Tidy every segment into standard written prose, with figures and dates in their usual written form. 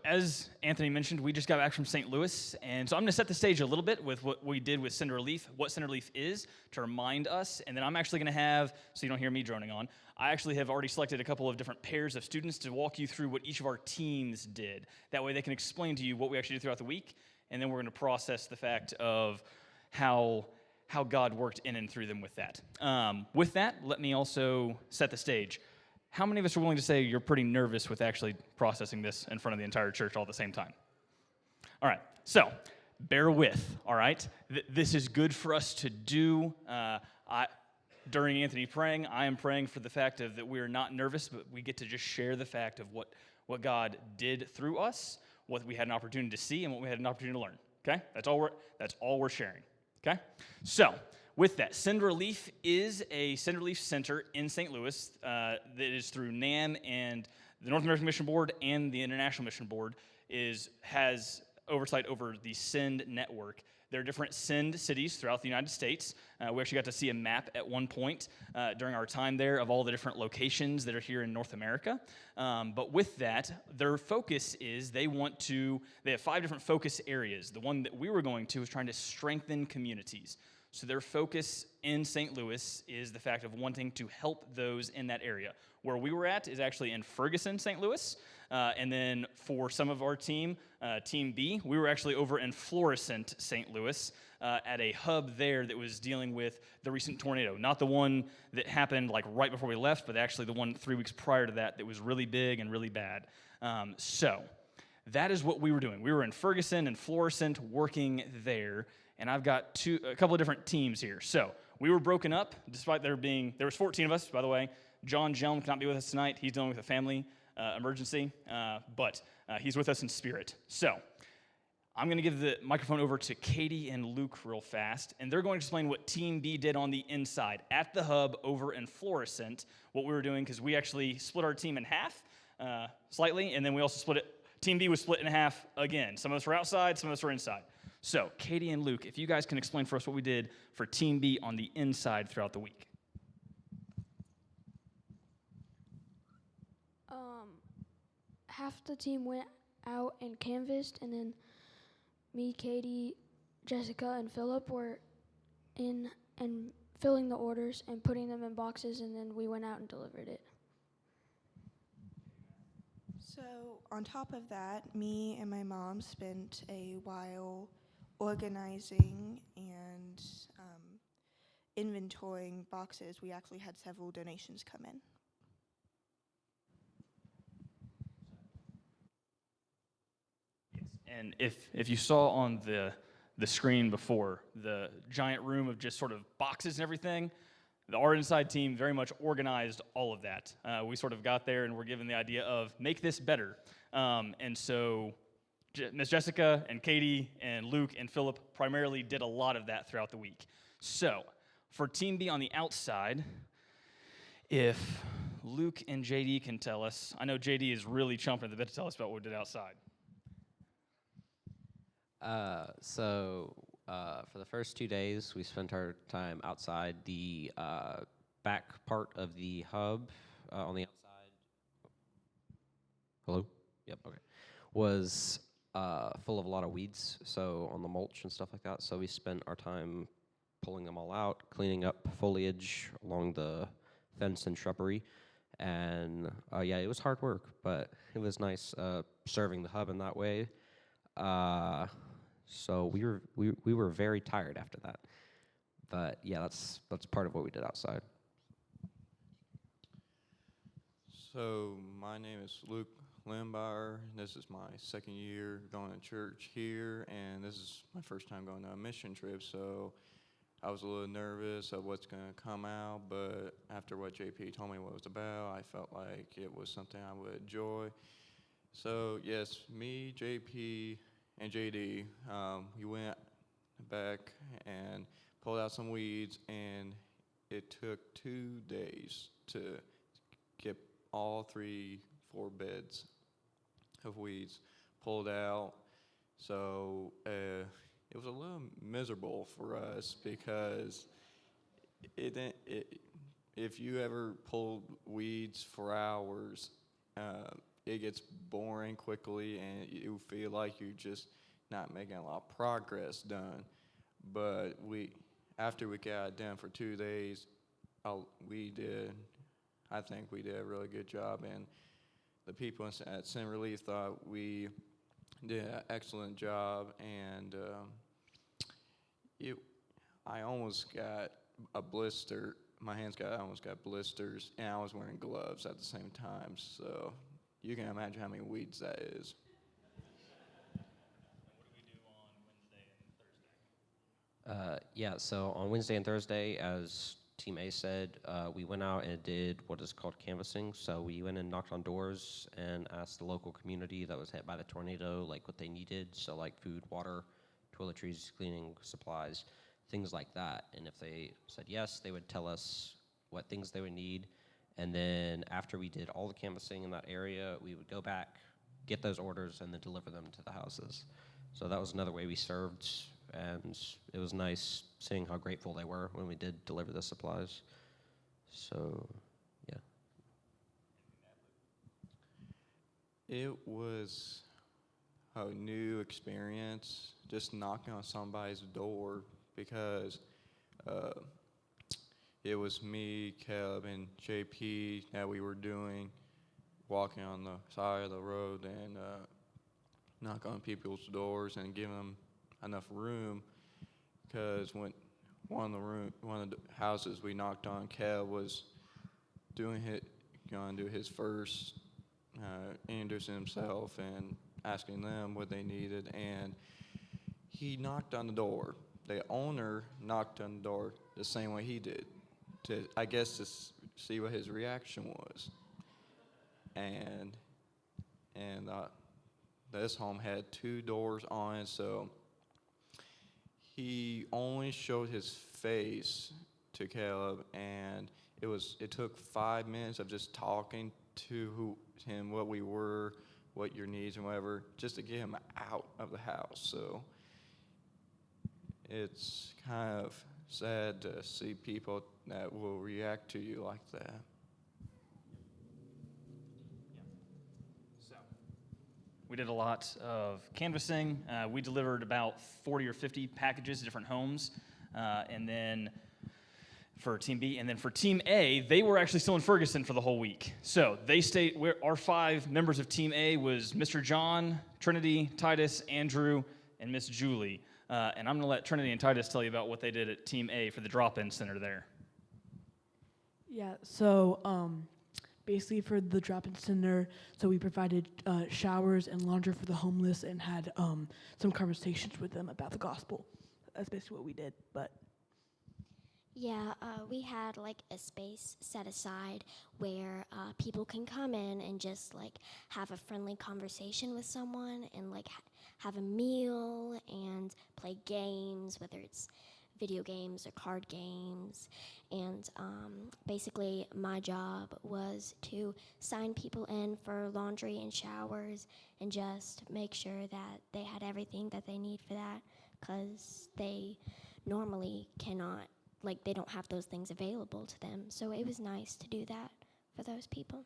as Anthony mentioned, we just got back from St. Louis, and so I'm going to set the stage a little bit with what we did with Cinderleaf, what Cinderleaf is, to remind us, and then I'm actually going to have, so you don't hear me droning on, I actually have already selected a couple of different pairs of students to walk you through what each of our teams did. That way they can explain to you what we actually did throughout the week, and then we're going to process the fact of how God worked in and through them with that. With that, let me also set the stage. How many of us are willing to say you're pretty nervous with actually processing this in front of the entire church all at the same time? All right, so bear with, all right? This is good for us to do. During Anthony praying, I am praying for the fact that we are not nervous, but we get to just share the fact of what God did through us, what we had an opportunity to see, and what we had an opportunity to learn, okay? That's all we're sharing, okay? So, with that, Cinderleaf is a Cinderleaf Center in St. Louis that is through NAM and the North American Mission Board and the International Mission Board has oversight over the SEND network. There are different SEND cities throughout the United States. We actually got to see a map at one point during our time there of all the different locations that are here in North America. But with that, their focus is they have 5 different focus areas. The one that we were going to is trying to strengthen communities. So their focus in St. Louis is the fact of wanting to help those in that area. Where we were at is actually in Ferguson, St. Louis. And then for some of our team, Team B, we were actually over in Florissant, St. Louis, at a hub there that was dealing with the recent tornado. Not the one that happened like right before we left, but actually the one 3 weeks prior to that was really big and really bad. So that is what we were doing. We were in Ferguson and Florissant working there. And I've got a couple of different teams here. So we were broken up, despite there was 14 of us, by the way. John Jelm cannot be with us tonight. He's dealing with a family emergency, but he's with us in spirit. So I'm going to give the microphone over to Katie and Luke real fast, and they're going to explain what Team B did on the inside at the hub over in Florissant, what we were doing, because we actually split our team in half slightly, and then we also split it. Team B was split in half again. Some of us were outside, some of us were inside. So, Katie and Luke, if you guys can explain for us what we did for Team B on the inside throughout the week. Half the team went out and canvassed, and then me, Katie, Jessica, and Philip were in and filling the orders and putting them in boxes, and then we went out and delivered it. So, on top of that, me and my mom spent a while organizing and inventorying boxes. We actually had several donations come in. Yes, and if you saw on the screen before, the giant room of just sort of boxes and everything, our inside team very much organized all of that. We sort of got there and were given the idea of make this better. And so Miss Jessica and Katie and Luke and Philip primarily did a lot of that throughout the week. So for Team B on the outside, if Luke and JD can tell us, I know JD is really chomping at the bit to tell us about what we did outside. For the first 2 days, we spent our time outside the back part of the hub on the outside. Hello? Yep, okay. Was full of a lot of weeds, so on the mulch and stuff like that. So we spent our time pulling them all out, cleaning up foliage along the fence and shrubbery. And yeah, it was hard work, but it was nice serving the hub in that way. So we were very tired after that, but yeah, that's part of what we did outside. So my name is Luke Lindbauer. This is my second year going to church here, and this is my first time going to a mission trip. So I was a little nervous of what's going to come out, but after what JP told me what it was about, I felt like it was something I would enjoy. So yes, me, JP, and JD, we went back and pulled out some weeds, and it took 2 days to get all 4 beds of weeds pulled out. So it was a little miserable for us because if you ever pulled weeds for hours, it gets boring quickly, and you feel like you're just not making a lot of progress done. But after we got it done for 2 days, I think we did a really good job, and the people at Sin Relief thought we did an excellent job, and I almost got a blister. My hands almost got blisters, and I was wearing gloves at the same time. So you can imagine how many weeds that is. Yeah, so on Wednesday and Thursday, as Team A said, we went out and did what is called canvassing. So we went and knocked on doors and asked the local community that was hit by the tornado, like what they needed. So like food, water, toiletries, cleaning supplies, things like that. And if they said yes, they would tell us what things they would need. And then after we did all the canvassing in that area, we would go back, get those orders, and then deliver them to the houses. So that was another way we served, and it was nice seeing how grateful they were when we did deliver the supplies. So, yeah. It was a new experience just knocking on somebody's door because it was me, Caleb, and JP that we were walking on the side of the road and knock on people's doors and give them enough room, because when one of the houses we knocked on, Caleb was going to do his first introducing himself and asking them what they needed, and he knocked on the door. The owner knocked on the door the same way he did, to see what his reaction was. And this home had 2 doors on it, so he only showed his face to Caleb, and it took 5 minutes of just talking to him what we were, what your needs and whatever, just to get him out of the house. So it's kind of sad to see people that will react to you like that. We did a lot of canvassing. We delivered about 40 or 50 packages to different homes. And then for Team B, and then for Team A, they were actually still in Ferguson for the whole week. So they stayed, our 5 members of Team A was Mr. John, Trinity, Titus, Andrew, and Miss Julie. And I'm going to let Trinity and Titus tell you about what they did at Team A for the drop-in center there. Yeah, so basically for the drop-in center, so we provided showers and laundry for the homeless and had some conversations with them about the gospel. That's basically what we did, but. Yeah, we had like a space set aside where people can come in and just like have a friendly conversation with someone and like have a meal and play games, whether it's video games or card games. And basically my job was to sign people in for laundry and showers and just make sure that they had everything that they need for that, because they normally cannot, like they don't have those things available to them. So it was nice to do that for those people.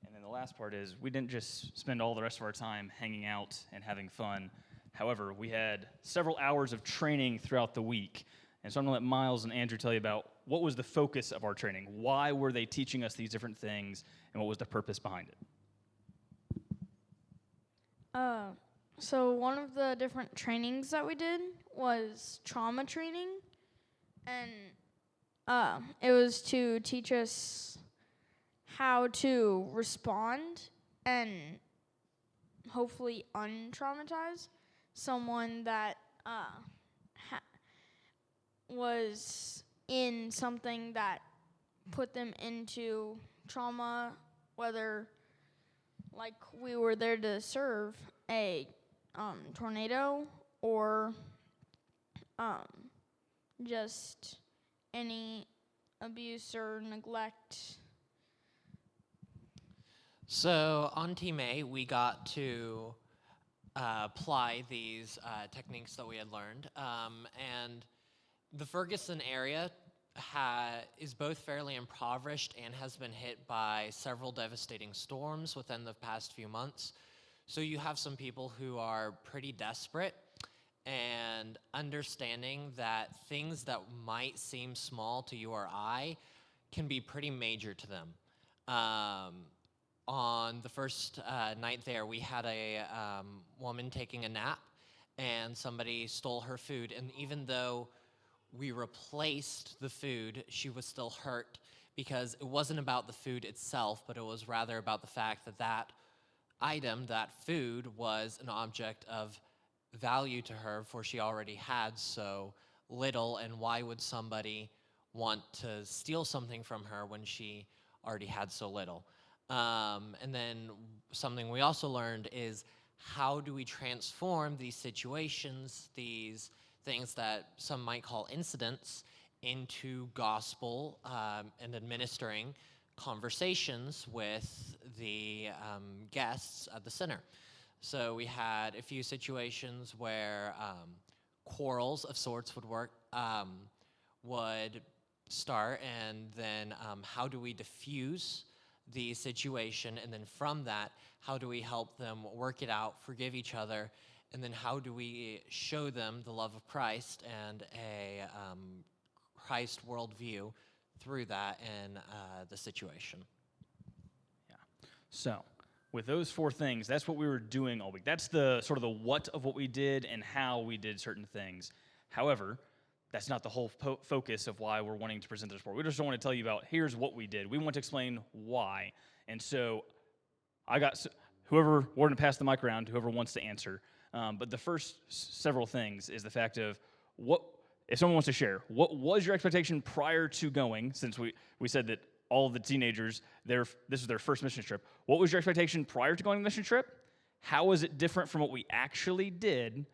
And then the last part is we didn't just spend all the rest of our time hanging out and having fun. However, we had several hours of training throughout the week. And so I'm going to let Miles and Andrew tell you about what was the focus of our training. Why were they teaching us these different things, and what was the purpose behind it? So one of the different trainings that we did was trauma training, and it was to teach us how to respond and hopefully untraumatize someone that was in something that put them into trauma, whether like we were there to serve a tornado or just any abuse or neglect. So on Team A, we got to apply these techniques that we had learned. And the Ferguson area is both fairly impoverished and has been hit by several devastating storms within the past few months. So you have some people who are pretty desperate, and understanding that things that might seem small to you or I can be pretty major to them. On the first night there, we had a woman taking a nap, and somebody stole her food. And even though we replaced the food, she was still hurt because it wasn't about the food itself, but it was rather about the fact that that item, that food, was an object of value to her, for she already had so little, and why would somebody want to steal something from her when she already had so little? And then something we also learned is, how do we transform these situations, these things that some might call incidents, into gospel and administering conversations with the guests at the center. So we had a few situations where quarrels of sorts would start, and then how do we diffuse the situation, and then from that, how do we help them work it out, forgive each other, and then how do we show them the love of Christ and a Christ worldview through that in the situation. Yeah. So, with those 4 things, that's what we were doing all week. That's the sort of the what of what we did and how we did certain things. However, that's not the whole focus of why we're wanting to present this report. We just don't want to tell you about, here's what we did. We want to explain why. And so I got whoever, we're going to pass the mic around to whoever wants to answer. But the first several things is the fact of what, if someone wants to share, what was your expectation prior to going, since we said that all of the teenagers, this is their first mission trip. What was your expectation prior to going on the mission trip? How was it different from what we actually did?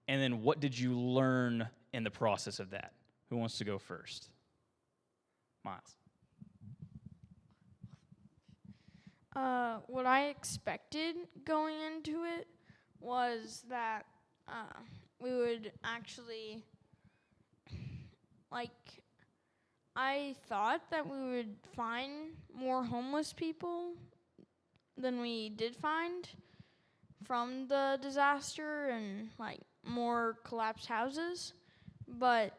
And then what did you learn in the process of that? Who wants to go first? Miles. What I expected going into it was that we would actually, I thought that we would find more homeless people than we did find from the disaster, and more collapsed houses. But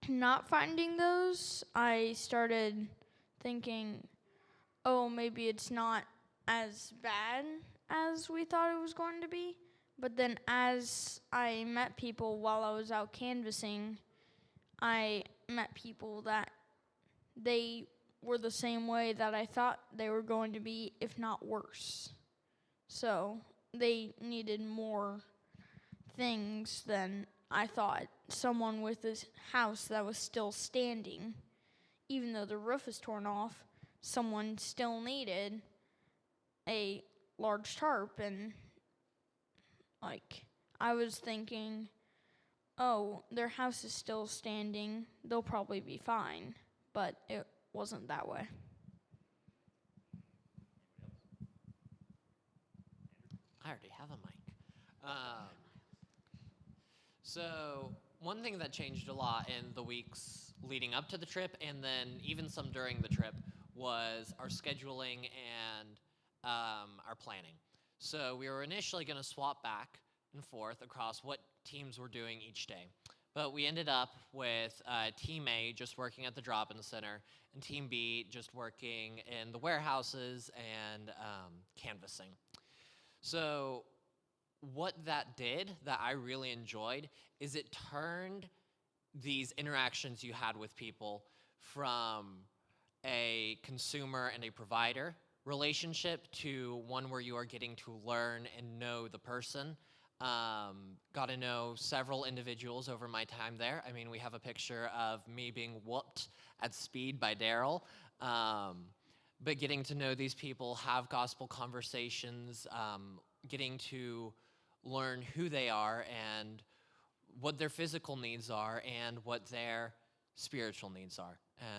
not finding those, I started thinking, oh, maybe it's not as bad as we thought it was going to be. But then as I met people while I was out canvassing, I met people that they were the same way that I thought they were going to be, if not worse. So they needed more things than I thought. Someone with this house that was still standing, even though the roof is torn off, someone still needed a large tarp. And I was thinking, oh, their house is still standing, they'll probably be fine. But it wasn't that way. I already have a mic. So one thing that changed a lot in the weeks leading up to the trip, and then even some during the trip, was our scheduling and our planning. So we were initially going to swap back and forth across what teams were doing each day. But we ended up with Team A just working at the drop-in center, and Team B just working in the warehouses and canvassing. So what that did, that I really enjoyed, is it turned these interactions you had with people from a consumer and a provider relationship to one where you are getting to learn and know the person. Got to know several individuals over my time there. I mean, we have a picture of me being whooped at speed by Daryl. But getting to know these people, have gospel conversations, getting to learn who they are and what their physical needs are and what their spiritual needs are.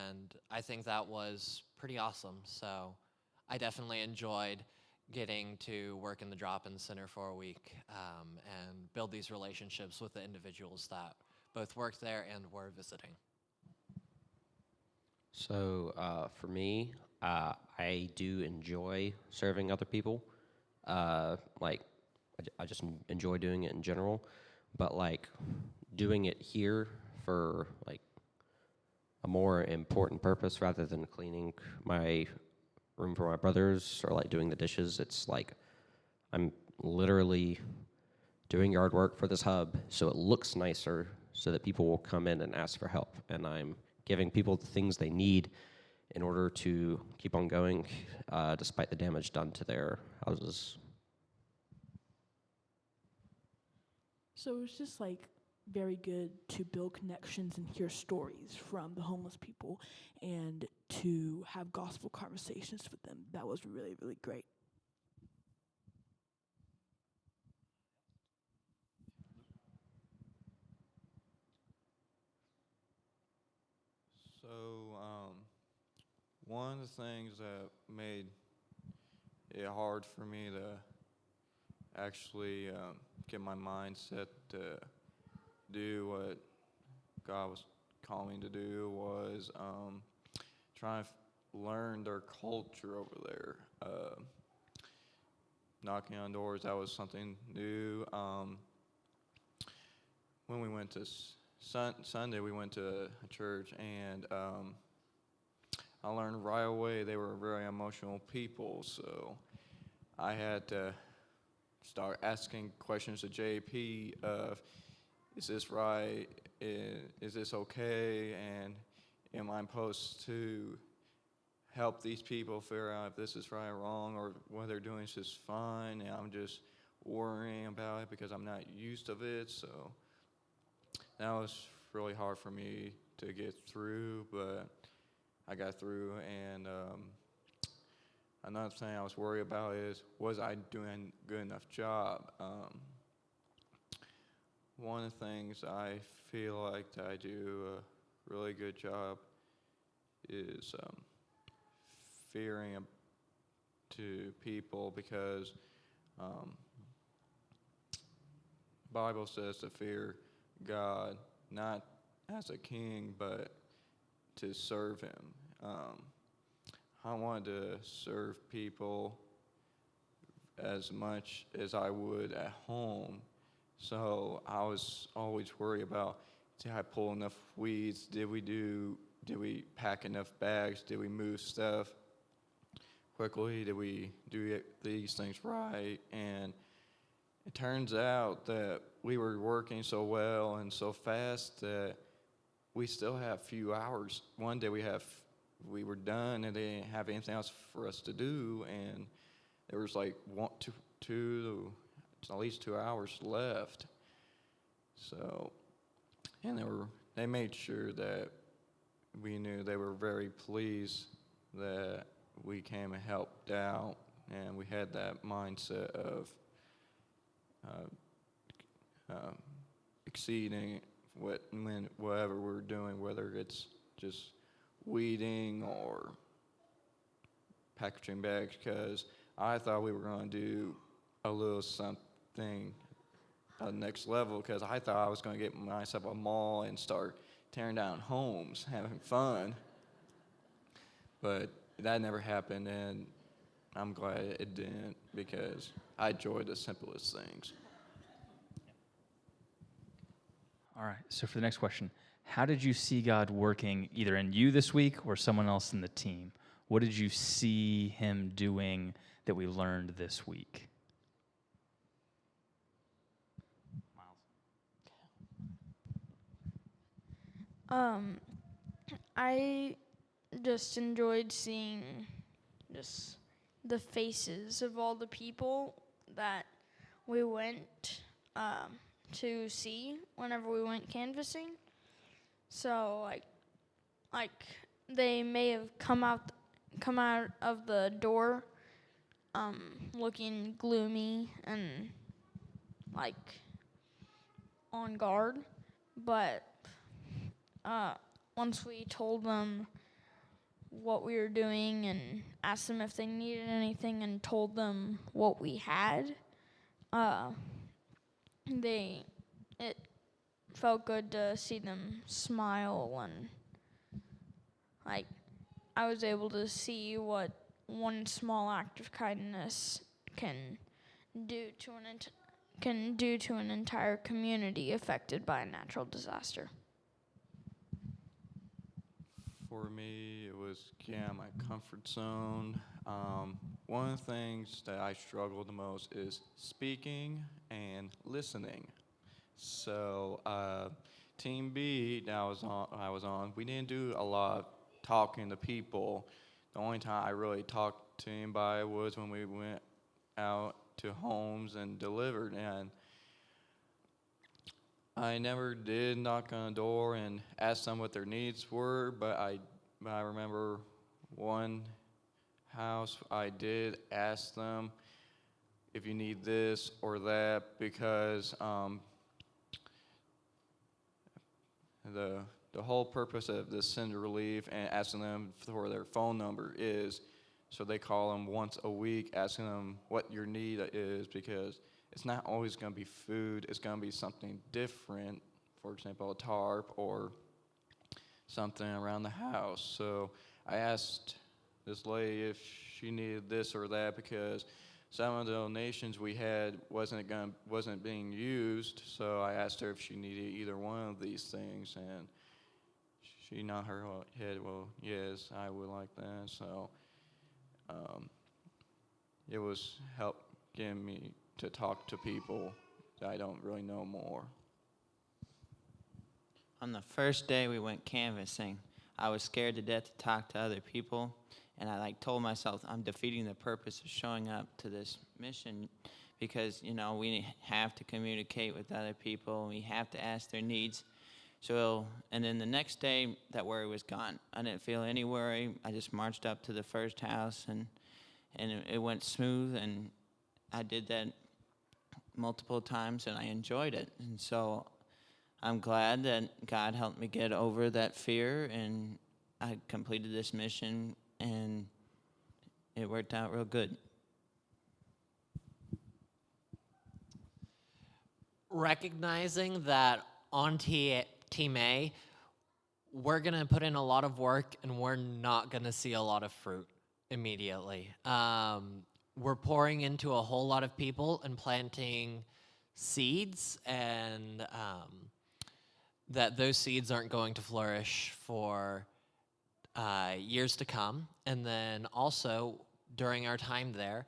And I think that was pretty awesome. So I definitely enjoyed getting to work in the drop-in center for a week and build these relationships with the individuals that both worked there and were visiting. So for me, I do enjoy serving other people. Like, I just enjoy doing it in general. But like, doing it here for like a more important purpose rather than cleaning my room for my brothers or like doing the dishes, it's like I'm literally doing yard work for this hub so it looks nicer so that people will come in and ask for help. And I'm giving people the things they need in order to keep on going despite the damage done to their houses. So it's just like very good to build connections and hear stories from the homeless people and to have gospel conversations with them. That was really, really great. So, one of the things that made it hard for me to actually get my mindset to do what God was calling me to do was trying to learn their culture over there. Knocking on doors, that was something new. When we went to Sunday, we went to a church, and I learned right away they were very emotional people, so I had to start asking questions to JP of, is this right? Is this okay? And am I supposed to help these people figure out if this is right or wrong, or what they're doing is just fine, and I'm just worrying about it because I'm not used to it. So that was really hard for me to get through, but I got through. And another thing I was worried about is, was I doing a good enough job? One of the things I feel like that I do a really good job is fearing to people, because Bible says to fear God, not as a king, but to serve him. I wanted to serve people as much as I would at home. So I was always worried about, did I pull enough weeds? Did we pack enough bags? Did we move stuff quickly? Did we do these things right? And it turns out that we were working so well and so fast that we still have a few hours. One day we were done and they didn't have anything else for us to do, and there was like at least 2 hours left. So, and they made sure that we knew they were very pleased that we came and helped out, and we had that mindset of exceeding whatever we're doing, whether it's just weeding or packaging bags, because I thought we were going to do a little something next level, because I thought I was going to get myself a mall and start tearing down homes, having fun. But that never happened, and I'm glad it didn't, because I enjoy the simplest things. All right, so for the next question, how did you see God working either in you this week or someone else in the team? What did you see him doing that we learned this week? I just enjoyed seeing just the faces of all the people that we went to see whenever we went canvassing. So like they may have come out of the door looking gloomy and like on guard, but once we told them what we were doing and asked them if they needed anything and told them what we had, it felt good to see them smile and like I was able to see what one small act of kindness can do to an entire community affected by a natural disaster. For me, it was getting out of my comfort zone. One of the things that I struggle the most is speaking and listening. So, Team B that I was on, we didn't do a lot of talking to people. The only time I really talked to anybody was when we went out to homes and delivered. And I never did knock on a door and ask them what their needs were, but I remember one house I did ask them if you need this or that, because the whole purpose of this send relief and asking them for their phone number is so they call them once a week asking them what your need is, because it's not always going to be food. It's going to be something different, for example, a tarp or something around the house. So I asked this lady if she needed this or that, because some of the donations we had wasn't being used. So I asked her if she needed either one of these things, and she nodded her head. Well, yes, I would like that. So it was help getting me to talk to people that I don't really know more. On the first day we went canvassing, I was scared to death to talk to other people, and I told myself I'm defeating the purpose of showing up to this mission, because we have to communicate with other people, we have to ask their needs. So, and then the next day that worry was gone. I didn't feel any worry. I just marched up to the first house, and it went smooth, and I did that multiple times, and I enjoyed it. And so I'm glad that God helped me get over that fear, and I completed this mission, and it worked out real good. Recognizing that on Team A, we're going to put in a lot of work, and we're not going to see a lot of fruit immediately. We're pouring into a whole lot of people and planting seeds, and that those seeds aren't going to flourish for years to come. And then also during our time there,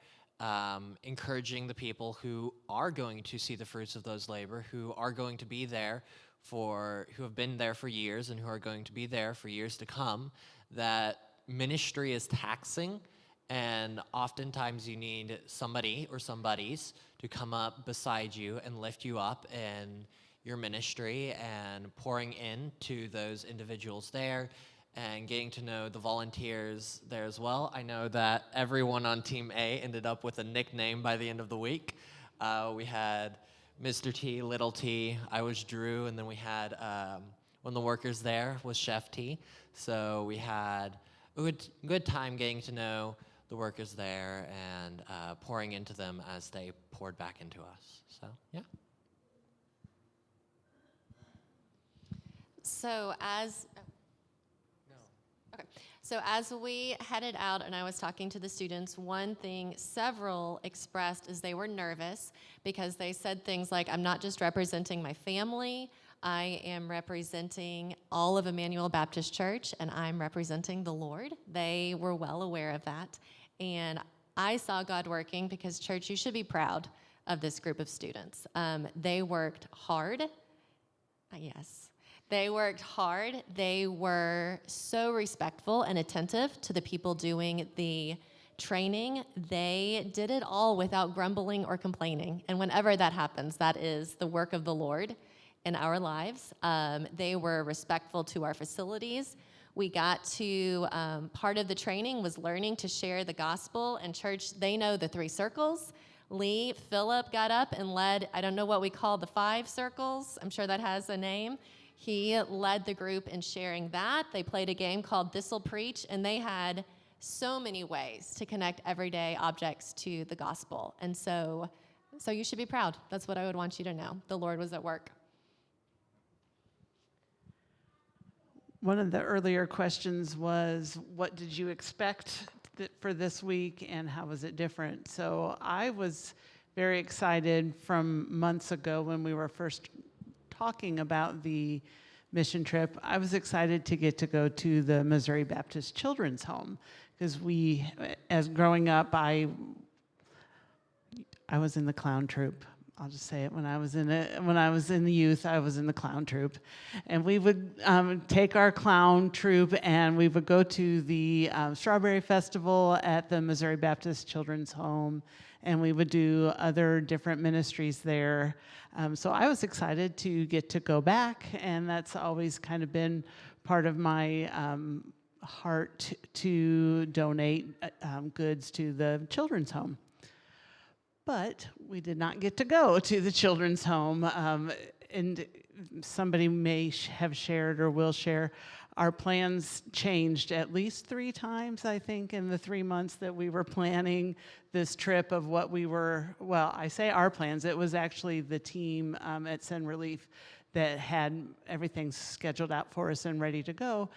encouraging the people who are going to see the fruits of those labor, who are going to be there who have been there for years and who are going to be there for years to come, that ministry is taxing, and oftentimes you need somebody or somebodies to come up beside you and lift you up in your ministry, and pouring into those individuals there and getting to know the volunteers there as well. I know that everyone on Team A ended up with a nickname by the end of the week. We had Mr. T, Little T, I was Drew, and then we had one of the workers there was Chef T. So we had a good time getting to know the workers there and pouring into them as they poured back into us. So, yeah. So as we headed out and I was talking to the students, one thing several expressed is they were nervous because they said things like, I'm not just representing my family, I am representing all of Immanuel Baptist Church, and I'm representing the Lord. They were well aware of that. And I saw God working because, church, you should be proud of this group of students. They worked hard. Yes. They worked hard. They were so respectful and attentive to the people doing the training. They did it all without grumbling or complaining. And whenever that happens, that is the work of the Lord in our lives. They were respectful to our facilities. We got to, part of the training was learning to share the gospel. And church, they know the 3 circles. Philip got up and led, I don't know what we call the 5 circles. I'm sure that has a name. He led the group in sharing that. They played a game called This'll Preach, and they had so many ways to connect everyday objects to the gospel. And so you should be proud. That's what I would want you to know. The Lord was at work. one of the earlier questions was, what did you expect for this week and how was it different? So I was very excited from months ago when we were first talking about the mission trip. I was excited to get to go to the Missouri Baptist Children's Home because as growing up, I was in the clown troupe. I'll just say it. When I was in the youth, I was in the clown troupe, and we would take our clown troupe and we would go to the Strawberry Festival at the Missouri Baptist Children's Home, and we would do other different ministries there. So I was excited to get to go back, and that's always kind of been part of my heart to donate goods to the children's home. But we did not get to go to the children's home, and somebody may have shared or will share, our plans changed at least 3 times, I think, in the 3 months that we were planning this trip of what we were, well, I say our plans, it was actually the team at Send Relief that had everything scheduled out for us and ready to go.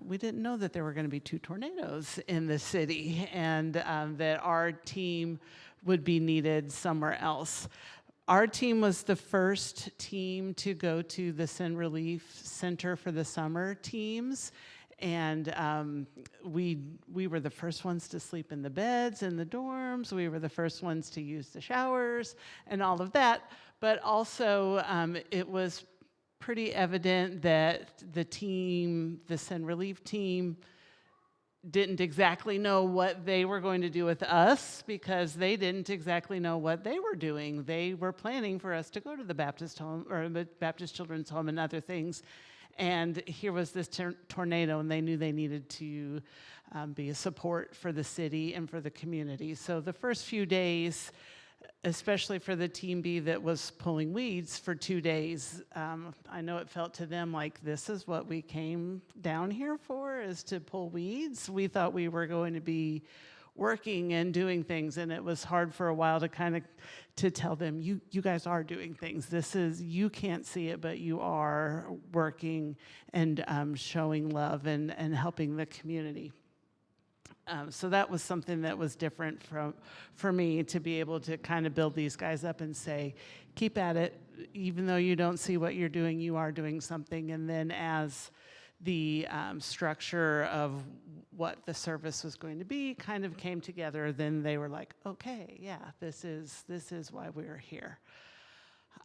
We didn't know that there were going to be 2 tornadoes in the city, and that our team would be needed somewhere else. Our team was the first team to go to the Send Relief Center for the summer teams, and we were the first ones to sleep in the beds in the dorms. We were the first ones to use the showers and all of that, but also it was pretty evident that the team, the Send Relief team, didn't exactly know what they were going to do with us because they didn't exactly know what they were doing. They were planning for us to go to the Baptist home or the Baptist Children's Home and other things. And here was this tornado, and they knew they needed to be a support for the city and for the community. So the first few days, especially for the Team B that was pulling weeds for 2 days, I know it felt to them like this is what we came down here for, is to pull weeds. We thought we were going to be working and doing things, and it was hard for a while to kind of to tell them, you guys are doing things. This is, you can't see it, but you are working and showing love and helping the community. So that was something that was different for me, to be able to kind of build these guys up and say, keep at it. Even though you don't see what you're doing, you are doing something. And then as the structure of what the service was going to be kind of came together, then they were like, okay, yeah, this is why we're here.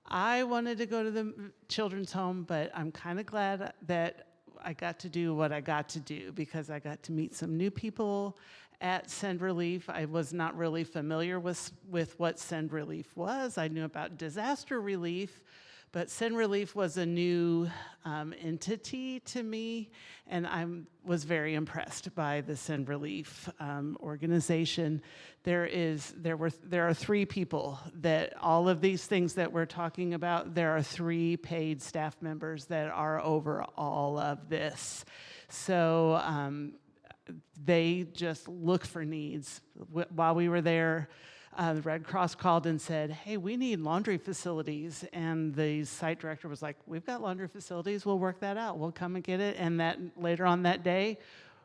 I wanted to go to the children's home, but I'm kind of glad that I got to do what I got to do, because I got to meet some new people at Send Relief. I was not really familiar with what Send Relief was. I knew about disaster relief, but Send Relief was a new entity to me, and I was very impressed by the Send Relief organization. There are 3 people that all of these things that we're talking about, there are 3 paid staff members that are over all of this. So they just look for needs. While we were there, the Red Cross called and said, hey, we need laundry facilities. And the site director was like, we've got laundry facilities. We'll work that out. We'll come and get it. And that later on that day,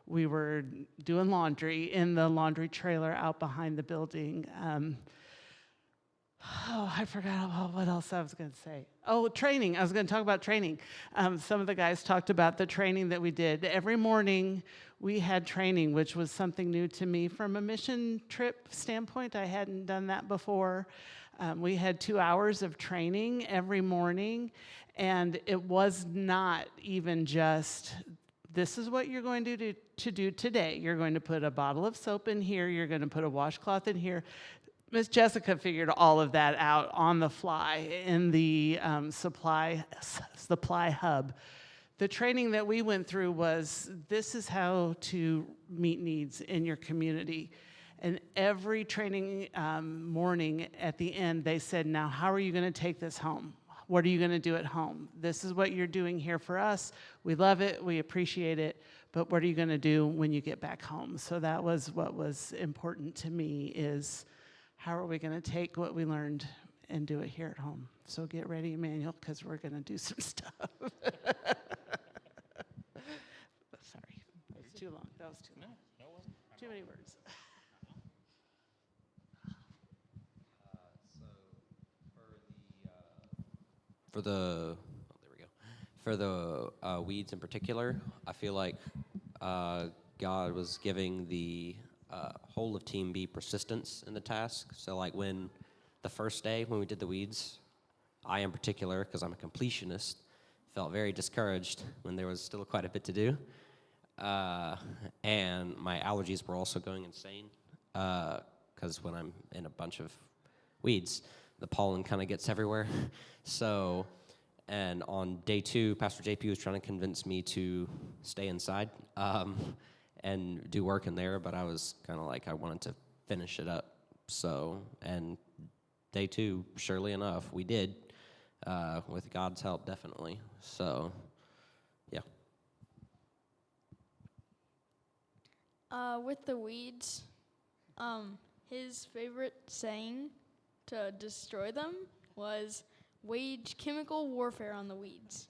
we were doing laundry in the laundry trailer out behind the building. I forgot what else I was going to say. Oh, training. I was going to talk about training. Some of the guys talked about the training that we did. Every morning we had training, which was something new to me from a mission trip standpoint. I hadn't done that before. We had 2 hours of training every morning, and it was not even just, this is what you're going to do today. You're going to put a bottle of soap in here. You're going to put a washcloth in here. Miss Jessica figured all of that out on the fly in the supply hub. The training that we went through was, this is how to meet needs in your community. And every training morning at the end, they said, now how are you going to take this home? What are you going to do at home? This is what you're doing here for us. We love it. We appreciate it. But what are you going to do when you get back home? So that was what was important to me, is how are we going to take what we learned and do it here at home? So get ready, Immanuel, because we're going to do some stuff. That was too long. Too many words. For the for the weeds in particular, I feel like God was giving the whole of Team B persistence in the task. So like when the first day when we did the weeds, I in particular, because I'm a completionist, felt very discouraged when there was still quite a bit to do. And my allergies were also going insane because when I'm in a bunch of weeds, the pollen kind of gets everywhere. So, and on day 2, Pastor JP was trying to convince me to stay inside and do work in there, but I was kind of like, I wanted to finish it up. So, and day 2, surely enough, we did, with God's help, definitely. So, yeah. With the weeds, his favorite saying to destroy them was wage chemical warfare on the weeds.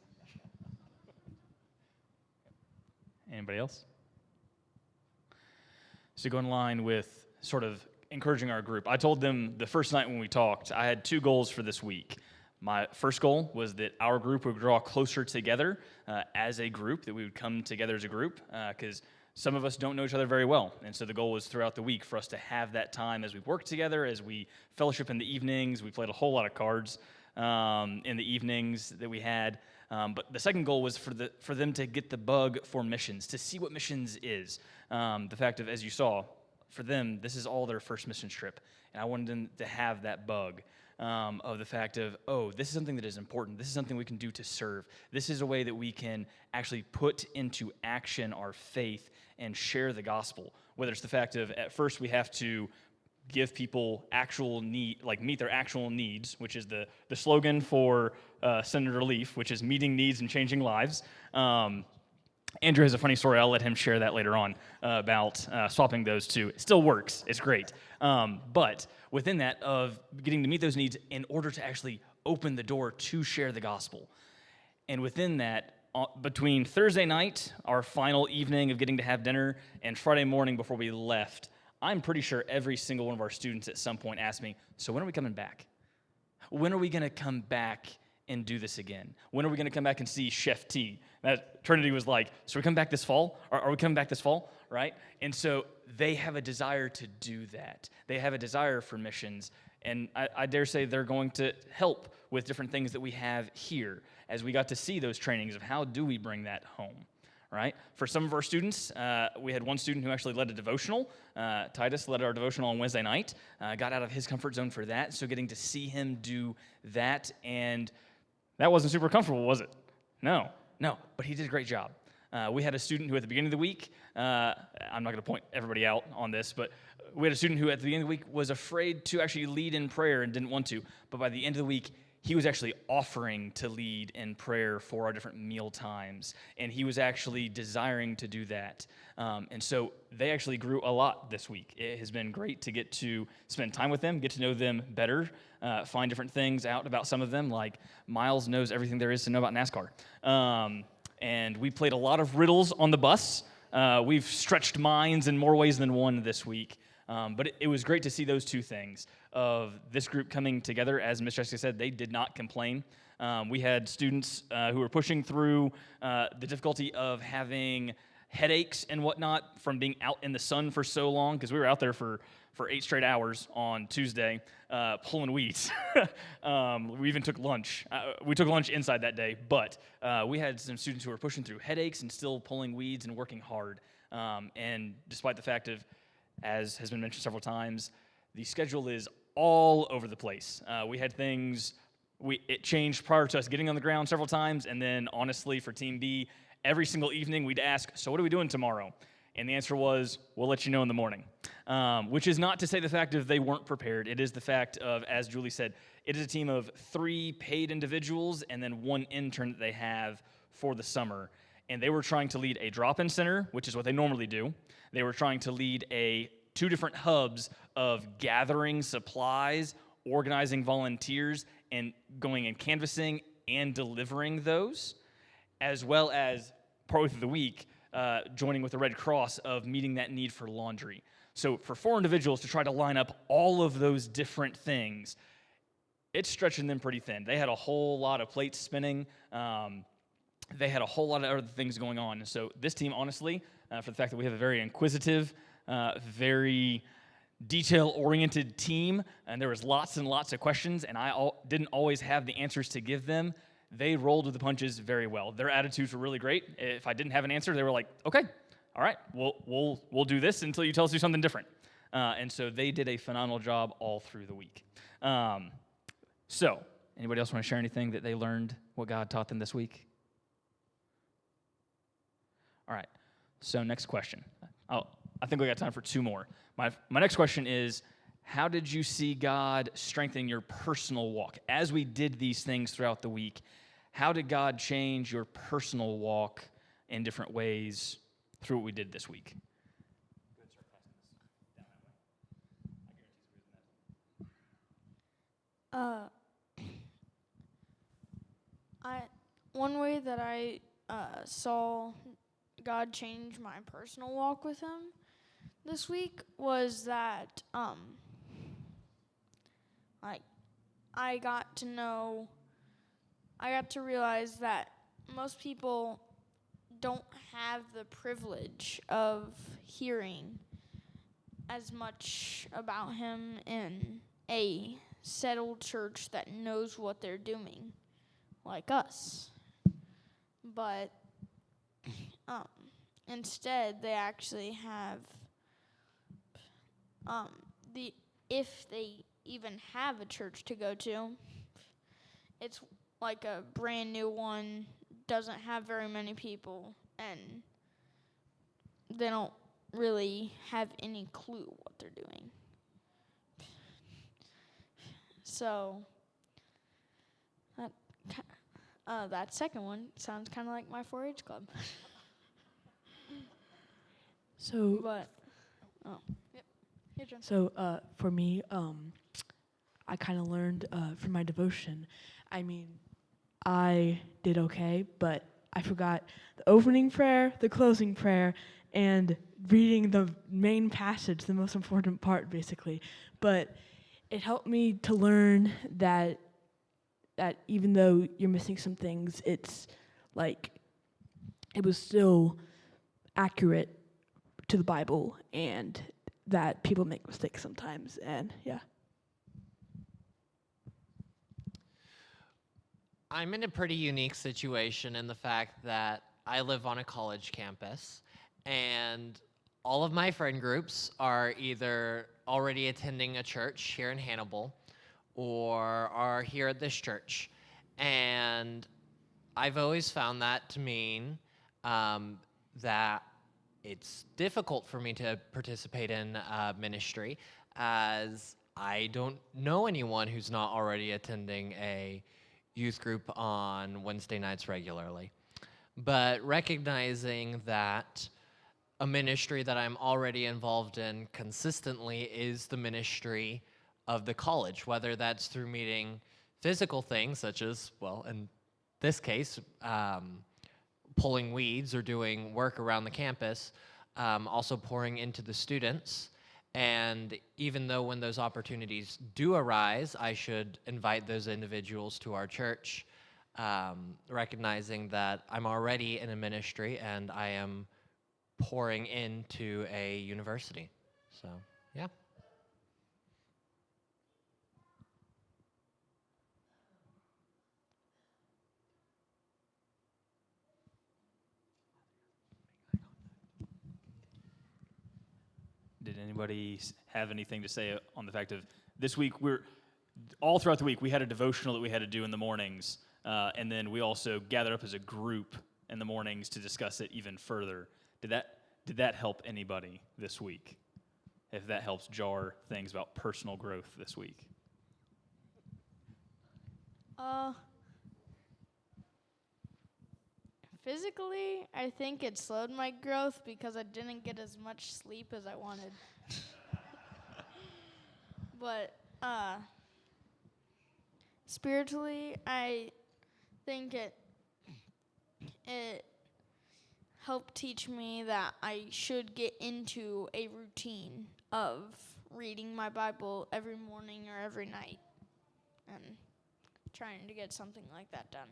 Anybody else? So go in line with sort of encouraging our group. I told them the first night when we talked, I had 2 goals for this week. My first goal was that our group would draw closer together as a group, that we would come together as a group, because some of us don't know each other very well. And so the goal was throughout the week for us to have that time as we work together, as we fellowship in the evenings. We played a whole lot of cards in the evenings that we had. But the second goal was for them to get the bug for missions, to see what missions is. The fact of, as you saw, for them, this is all their first missions trip. And I wanted them to have that bug of the fact of, oh, this is something that is important. This is something we can do to serve. This is a way that we can actually put into action our faith and share the gospel. Whether it's the fact of, at first we have to give people actual need, like meet their actual needs, which is the slogan for Senator Leaf, which is meeting needs and changing lives. Andrew has a funny story. I'll let him share that later on about swapping those two. It still works. It's great. But within that, of getting to meet those needs in order to actually open the door to share the gospel. And within that, between Thursday night, our final evening of getting to have dinner, and Friday morning before we left, I'm pretty sure every single one of our students at some point asked me, so when are we coming back? When are we going to come back and do this again? When are we going to come back and see Chef T? That Trinity was like, so we come back this fall? Are we coming back this fall? Right? And so they have a desire to do that. They have a desire for missions. And I dare say they're going to help with different things that we have here as we got to see those trainings of how do we bring that home. Right? For some of our students, we had one student who actually led a devotional. Titus led our devotional on Wednesday night, got out of his comfort zone for that. So getting to see him do that, and that wasn't super comfortable, was it? No, but he did a great job. We had a student who at the beginning of the week, I'm not going to point everybody out on this, but we had a student who at the beginning of the week was afraid to actually lead in prayer and didn't want to, but by the end of the week, he was actually offering to lead in prayer for our different meal times, and he was actually desiring to do that. And so they actually grew a lot this week. It has been great to get to spend time with them, get to know them better, find different things out about some of them, like Miles knows everything there is to know about NASCAR. And we played a lot of riddles on the bus. We've stretched minds in more ways than one this week. But it was great to see those two things of this group coming together. As Ms. Jessica said, they did not complain. We had students who were pushing through the difficulty of having headaches and whatnot from being out in the sun for so long, because we were out there for 8 straight hours on Tuesday pulling weeds. We even took lunch. We took lunch inside that day, but we had some students who were pushing through headaches and still pulling weeds and working hard. And despite the fact of, as has been mentioned several times, the schedule is all over the place. We had things, it changed prior to us getting on the ground several times, and then honestly for Team B, every single evening we'd ask, so what are we doing tomorrow? And the answer was, we'll let you know in the morning. Which is not to say the fact of they weren't prepared. It is the fact of, as Julie said, it is a team of 3 paid individuals and then 1 intern that they have for the summer. And they were trying to lead a drop-in center, which is what they normally do. They were trying to lead 2 different hubs of gathering supplies, organizing volunteers, and going and canvassing and delivering those, as well as partway through the week, joining with the Red Cross of meeting that need for laundry. So for 4 individuals to try to line up all of those different things, it's stretching them pretty thin. They had a whole lot of plates spinning. They had a whole lot of other things going on. And so this team, honestly, for the fact that we have a very inquisitive, very detail-oriented team, and there was lots and lots of questions, and I didn't always have the answers to give them, they rolled with the punches very well. Their attitudes were really great. If I didn't have an answer, they were like, okay, all right, we'll do this until you tell us to do something different. And so they did a phenomenal job all through the week. So, anybody else want to share anything that they learned, what God taught them this week? All right, so next question. I think we got time for 2 more. My next question is, how did you see God strengthening your personal walk? As we did these things throughout the week, how did God change your personal walk in different ways through what we did this week? One way that I saw God change my personal walk with Him this week was that, I got to realize that most people don't have the privilege of hearing as much about Him in a settled church that knows what they're doing, like us. But instead, they actually have if they even have a church to go to, it's like a brand new one, doesn't have very many people, and they don't really have any clue what they're doing. So that second one sounds kind of like my 4-H club. So, But, yep. Here, John. so for me, I kind of learned from my devotion. I mean, I did okay, but I forgot the opening prayer, the closing prayer, and reading the main passage, the most important part, basically. But it helped me to learn that even though you're missing some things, it's like it was still accurate to the Bible, and that people make mistakes sometimes, and yeah. I'm in a pretty unique situation in the fact that I live on a college campus, and all of my friend groups are either already attending a church here in Hannibal or are here at this church. And I've always found that to mean that it's difficult for me to participate in ministry, as I don't know anyone who's not already attending a youth group on Wednesday nights regularly. But recognizing that a ministry that I'm already involved in consistently is the ministry of the college, whether that's through meeting physical things such as, well, in this case, pulling weeds or doing work around the campus, also pouring into the students. And even though when those opportunities do arise, I should invite those individuals to our church, recognizing that I'm already in a ministry and I am pouring into a university. So, yeah. Did anybody have anything to say on the fact of this week? All throughout the week, we had a devotional that we had to do in the mornings, and then we also gathered up as a group in the mornings to discuss it even further. Did that help anybody this week? If that helps jar things about personal growth this week. Physically, I think it slowed my growth because I didn't get as much sleep as I wanted. But spiritually, I think it helped teach me that I should get into a routine of reading my Bible every morning or every night and trying to get something like that done.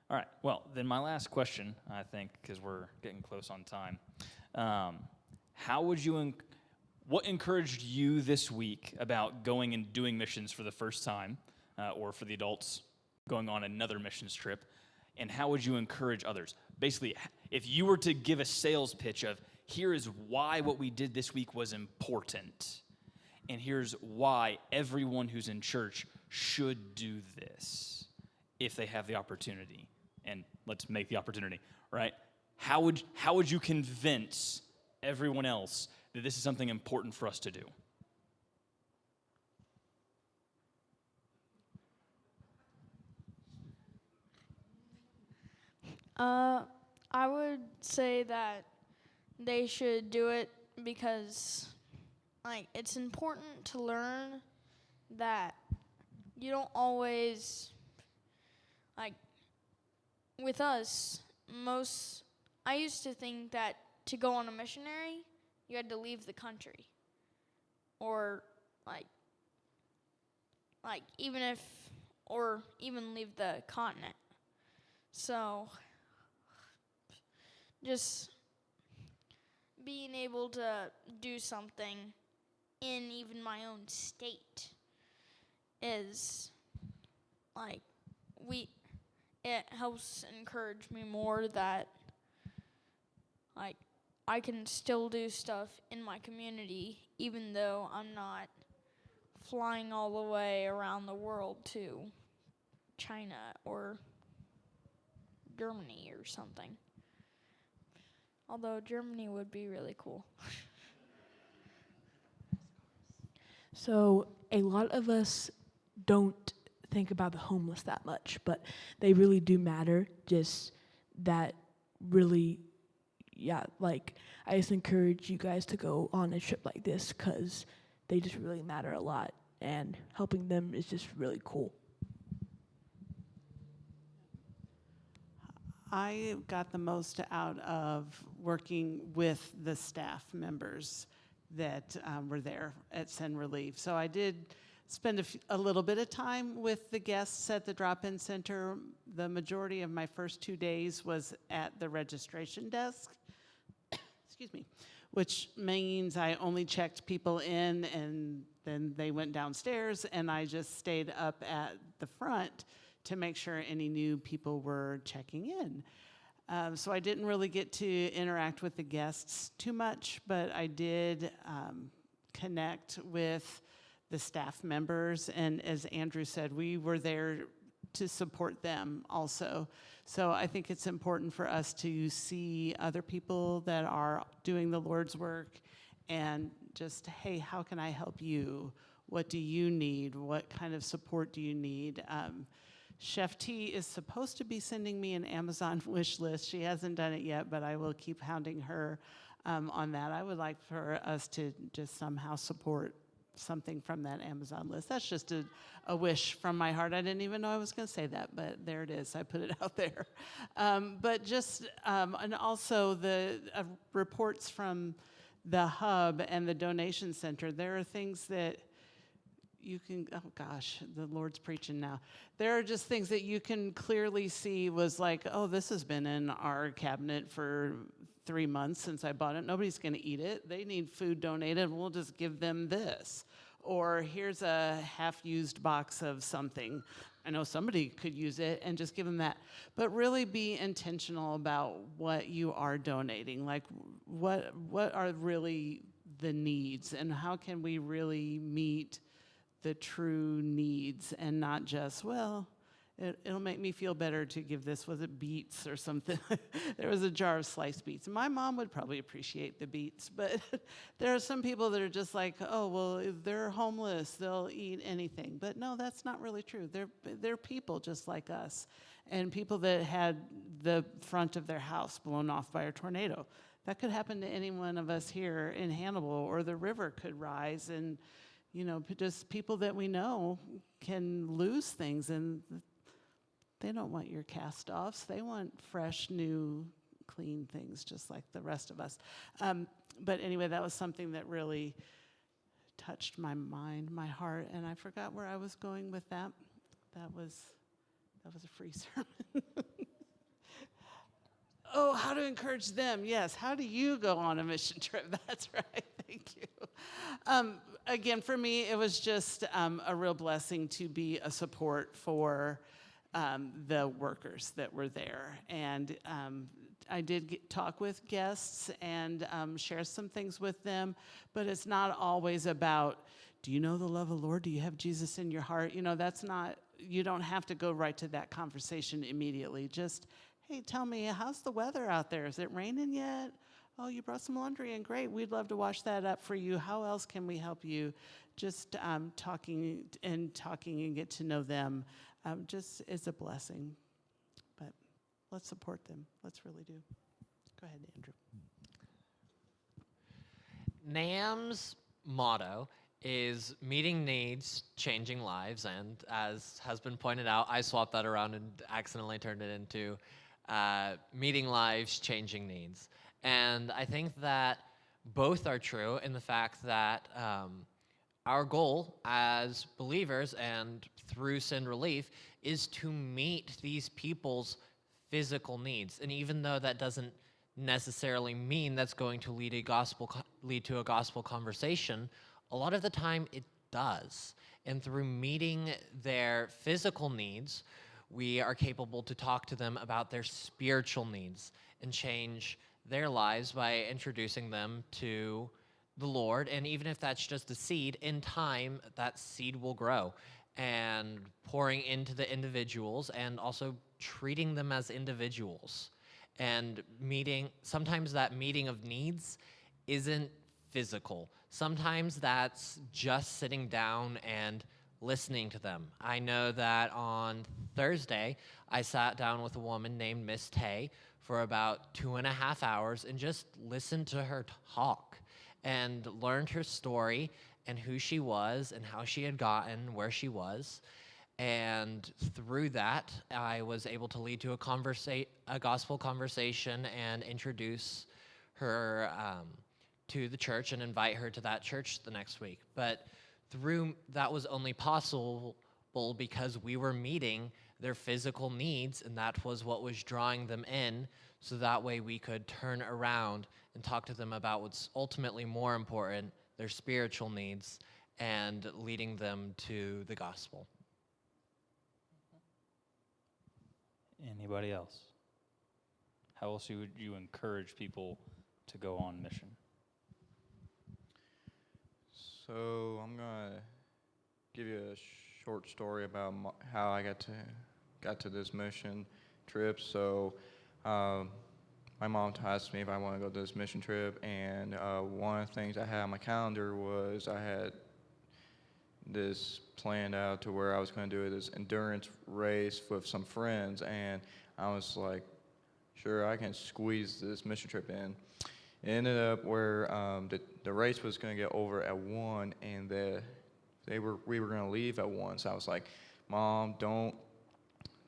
All right. Well, then my last question, I think, because we're getting close on time. What encouraged you this week about going and doing missions for the first time, or for the adults going on another missions trip? And how would you encourage others? Basically, if you were to give a sales pitch of, here is why what we did this week was important, and here's why everyone who's in church should do this if they have the opportunity. And let's make the opportunity, right? How would you convince everyone else that this is something important for us to do? I would say that they should do it because, like, it's important to learn that you don't always, like, with us, I used to think that to go on a missionary, you had to leave the country. Or, like even leave the continent. So, just being able to do something in even my own state is, like, it helps encourage me more that, like, I can still do stuff in my community even though I'm not flying all the way around the world to China or Germany or something. Although Germany would be really cool. So a lot of us don't think about the homeless that much, but they really do matter. Just that really, yeah, like I just encourage you guys to go on a trip like this because they just really matter a lot, and helping them is just really cool. I got the most out of working with the staff members that were there at Send Relief. So I did spend a little bit of time with the guests at the drop-in center. The majority of my first 2 days was at the registration desk, excuse me, which means I only checked people in and then they went downstairs and I just stayed up at the front to make sure any new people were checking in. So I didn't really get to interact with the guests too much, but I did connect with the staff members. And as Andrew said, we were there to support them also. So I think it's important for us to see other people that are doing the Lord's work and just, hey, how can I help you? What do you need? What kind of support do you need? Chef T is supposed to be sending me an Amazon wish list. She hasn't done it yet, but I will keep hounding her on that. I would like for us to just somehow support something from that Amazon list. That's just a wish from my heart. I didn't even know I was going to say that, but there it is. I put it out there. But just, and also the reports from the hub and the donation center, there are things that you can, oh gosh, the Lord's preaching now. There are just things that you can clearly see was like, oh, this has been in our cabinet for 3 months since I bought it. Nobody's going to eat it. They need food donated. We'll just give them this. Or here's a half-used box of something. I know somebody could use it, and just give them that. But really be intentional about what you are donating. Like, what are really the needs, and how can we really meet the true needs and not just, well, it'll make me feel better to give this, was it beets or something? There was a jar of sliced beets. My mom would probably appreciate the beets, but there are some people that are just like, oh, well, if they're homeless, they'll eat anything. But no, that's not really true. They're people just like us, and people that had the front of their house blown off by a tornado. That could happen to any one of us here in Hannibal, or the river could rise and just people that we know can lose things, and they don't want your cast-offs. They want fresh, new, clean things, just like the rest of us. But anyway, that was something that really touched my mind, my heart, and I forgot where I was going with that. That was a free sermon. Oh, how to encourage them. Yes, how do you go on a mission trip? That's right, thank you. Again, for me, it was just a real blessing to be a support for the workers that were there. And I did talk with guests and share some things with them, but it's not always about, do you know the love of the Lord? Do you have Jesus in your heart? That's not, you don't have to go right to that conversation immediately. Just, hey, tell me, how's the weather out there? Is it raining yet? Oh, you brought some laundry in. Great. We'd love to wash that up for you. How else can we help you? Just talking and get to know them just is a blessing. But let's support them. Let's really do. Go ahead, Andrew. NAM's motto is meeting needs, changing lives, and as has been pointed out, I swapped that around and accidentally turned it into meeting lives, changing needs. And I think that both are true in the fact that our goal as believers and through sin relief is to meet these people's physical needs. And even though that doesn't necessarily mean that's going to lead to a gospel conversation, a lot of the time it does. And through meeting their physical needs, we are capable to talk to them about their spiritual needs and change their lives by introducing them to the Lord. And even if that's just a seed, in time, that seed will grow. And pouring into the individuals and also treating them as individuals. And sometimes that meeting of needs isn't physical. Sometimes that's just sitting down and listening to them. I know that on Thursday, I sat down with a woman named Miss Tay for about 2.5 hours and just listened to her talk and learned her story and who she was and how she had gotten where she was. And through that, I was able to lead to a gospel conversation and introduce her to the church and invite her to that church the next week. But that was only possible because we were meeting their physical needs, and that was what was drawing them in, so that way we could turn around and talk to them about what's ultimately more important, their spiritual needs, and leading them to the gospel. Anybody else? How else would you encourage people to go on mission? So I'm gonna give you a short story about how I got to this mission trip. So my mom asked me if I want to go to this mission trip, and one of the things I had on my calendar was I had this planned out to where I was going to do this endurance race with some friends, and I was like, sure, I can squeeze this mission trip in. It ended up where the race was going to get over at 1, and we were going to leave at 1. So I was like, Mom, don't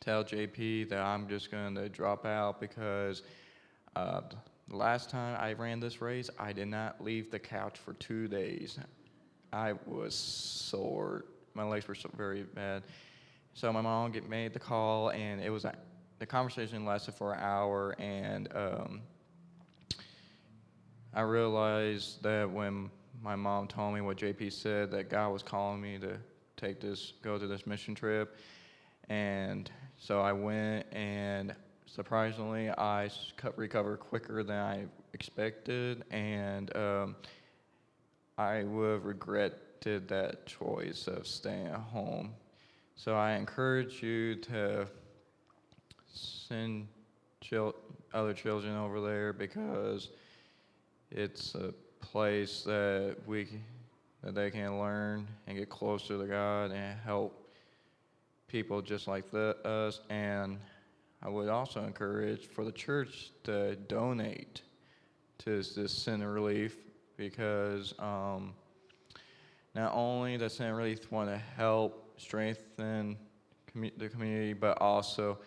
tell JP that I'm just going to drop out, because the last time I ran this race, I did not leave the couch for 2 days. I was sore. My legs were so very bad. So my mom made the call, and the conversation lasted for an hour, and I realized that when my mom told me what JP said, that God was calling me to go to this mission trip. And so I went, and surprisingly, I recovered quicker than I expected, and I would have regretted that choice of staying at home. So I encourage you to send other children over there, because it's a place that they can learn and get closer to God and help people just like us. And I would also encourage for the church to donate to this sin relief, because not only does St. Relief want to help strengthen the community, but also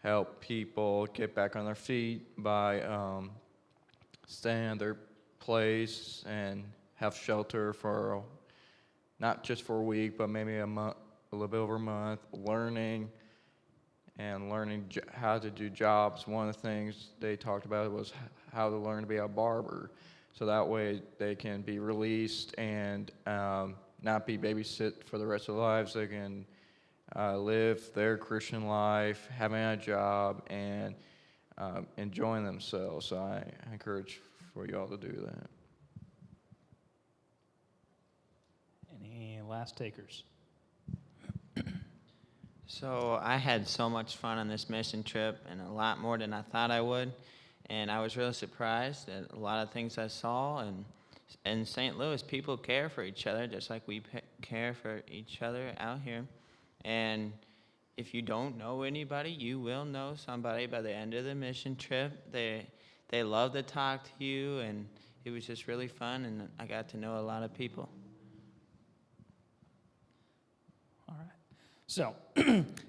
help people get back on their feet by staying in their place and have shelter for not just for a week, but maybe a month, a little bit over a month, learning how to do jobs. One of the things they talked about was how to learn to be a barber. So that way they can be released and not be babysit for the rest of their lives. They can live their Christian life, having a job, and enjoying themselves. So I encourage for you all to do that. Any last takers? So I had so much fun on this mission trip, and a lot more than I thought I would. And I was really surprised at a lot of things I saw. And in St. Louis, people care for each other, just like we care for each other out here. And if you don't know anybody, you will know somebody by the end of the mission trip. They love to talk to you, and it was just really fun, and I got to know a lot of people. All right. So,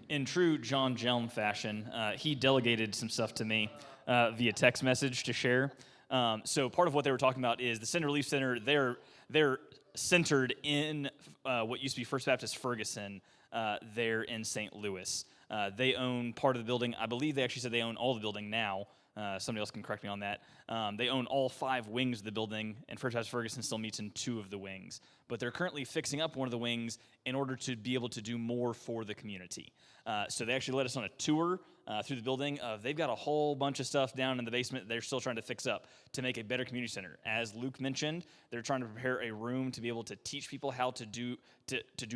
in true John Jelm fashion, he delegated some stuff to me via text message to share. So part of what they were talking about is the Cinder Relief Center. They're centered in what used to be First Baptist Ferguson there in St. Louis. They own part of the building. I believe they actually said they own all the building now. Somebody else can correct me on that. They own all 5 wings of the building, and First Baptist Ferguson still meets in 2 of the wings. But they're currently fixing up one of the wings in order to be able to do more for the community. So they actually let us on a tour through the building. They've got a whole bunch of stuff down in the basement they're still trying to fix up to make a better community center. As Luke mentioned, they're trying to prepare a room to be able to teach people how to do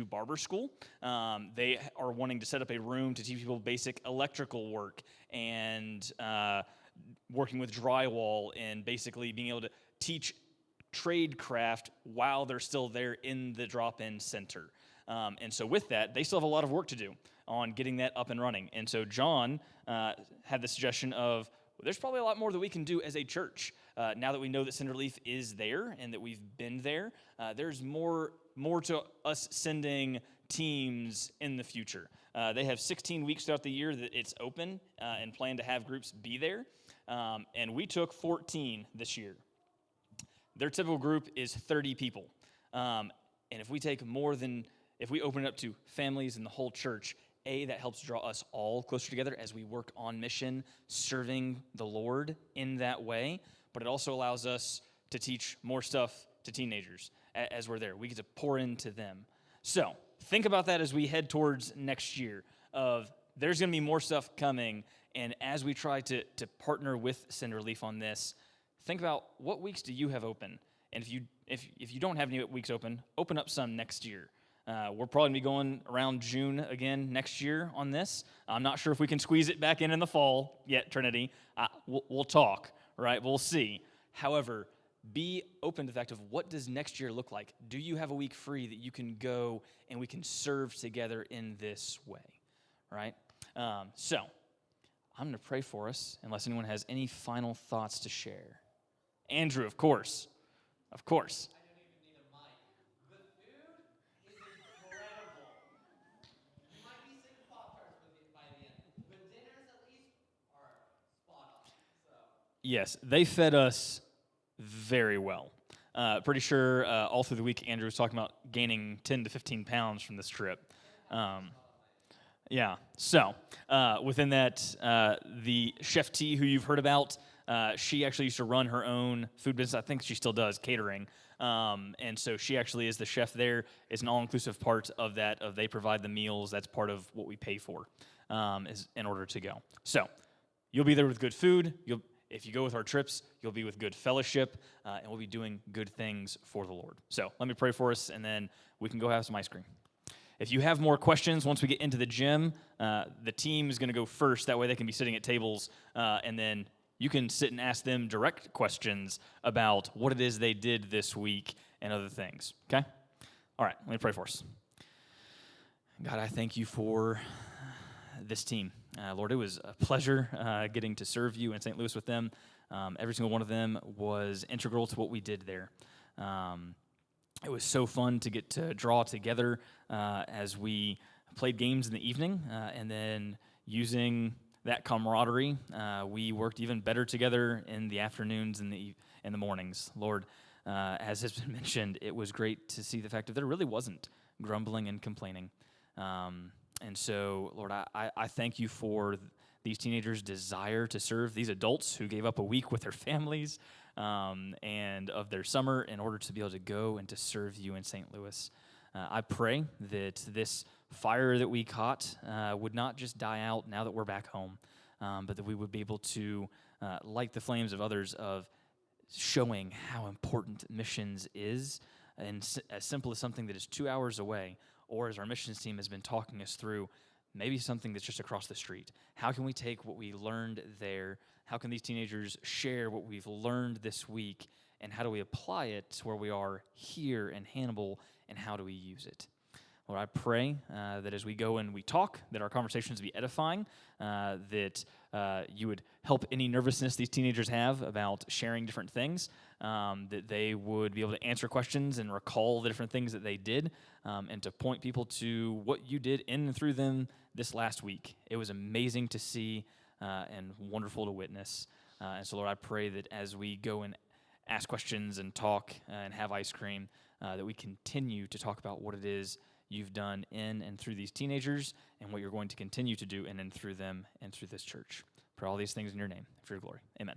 barber school. They are wanting to set up a room to teach people basic electrical work and working with drywall and basically being able to teach trade craft while they're still there in the drop-in center. And so with that, they still have a lot of work to do on getting that up and running. And so John had the suggestion of, well, there's probably a lot more that we can do as a church. Now that we know that Cinder Relief is there and that we've been there, there's more to us sending teams in the future. They have 16 weeks throughout the year that it's open and plan to have groups be there. And we took 14 this year. Their typical group is 30 people. And if we open it up to families and the whole church, that helps draw us all closer together as we work on mission, serving the Lord in that way. But it also allows us to teach more stuff to teenagers as we're there. We get to pour into them. So think about that as we head towards next year of there's going to be more stuff coming. And as we try to partner with Cinder Relief on this, think about what weeks do you have open? And if you don't have any weeks open up some next year. We're probably going to be going around June again next year on this. I'm not sure if we can squeeze it back in the fall yet, Trinity. We'll talk, right? We'll see. However, be open to the fact of what does next year look like? Do you have a week free that you can go and we can serve together in this way, right? So I'm going to pray for us unless anyone has any final thoughts to share. Andrew, of course. Of course. Yes, they fed us very well. Pretty sure all through the week, Andrew was talking about gaining 10 to 15 pounds from this trip. Yeah, so within that, the Chef T, who you've heard about, she actually used to run her own food business. I think she still does, catering. And so she actually is the chef there. It's an all-inclusive part of that. They provide the meals. That's part of what we pay for is in order to go. So you'll be there with good food. If you go with our trips, you'll be with good fellowship, and we'll be doing good things for the Lord. So let me pray for us, and then we can go have some ice cream. If you have more questions, once we get into the gym, the team is going to go first. That way they can be sitting at tables, and then you can sit and ask them direct questions about what it is they did this week and other things, okay? All right, let me pray for us. God, I thank you for this team. Lord, it was a pleasure getting to serve you in St. Louis with them. Every single one of them was integral to what we did there. It was so fun to get to draw together as we played games in the evening, and then using that camaraderie, we worked even better together in the afternoons and in the mornings. Lord, as has been mentioned, it was great to see the fact that there really wasn't grumbling and complaining. And so, Lord, I thank you for these teenagers' desire to serve these adults who gave up a week with their families and of their summer in order to be able to go and to serve you in St. Louis. I pray that this fire that we caught would not just die out now that we're back home, but that we would be able to light the flames of others of showing how important missions is, and as simple as something that is 2 hours away, or as our missions team has been talking us through, maybe something that's just across the street. How can we take what we learned there? How can these teenagers share what we've learned this week? And how do we apply it to where we are here in Hannibal? And how do we use it? Lord, I pray that as we go and we talk, that our conversations be edifying, that you would help any nervousness these teenagers have about sharing different things, that they would be able to answer questions and recall the different things that they did, and to point people to what you did in and through them this last week. It was amazing to see and wonderful to witness. And so, Lord, I pray that as we go and ask questions and talk and have ice cream, that we continue to talk about what it is you've done in and through these teenagers and what you're going to continue to do in and through them and through this church. Pray all these things in your name, for your glory. Amen.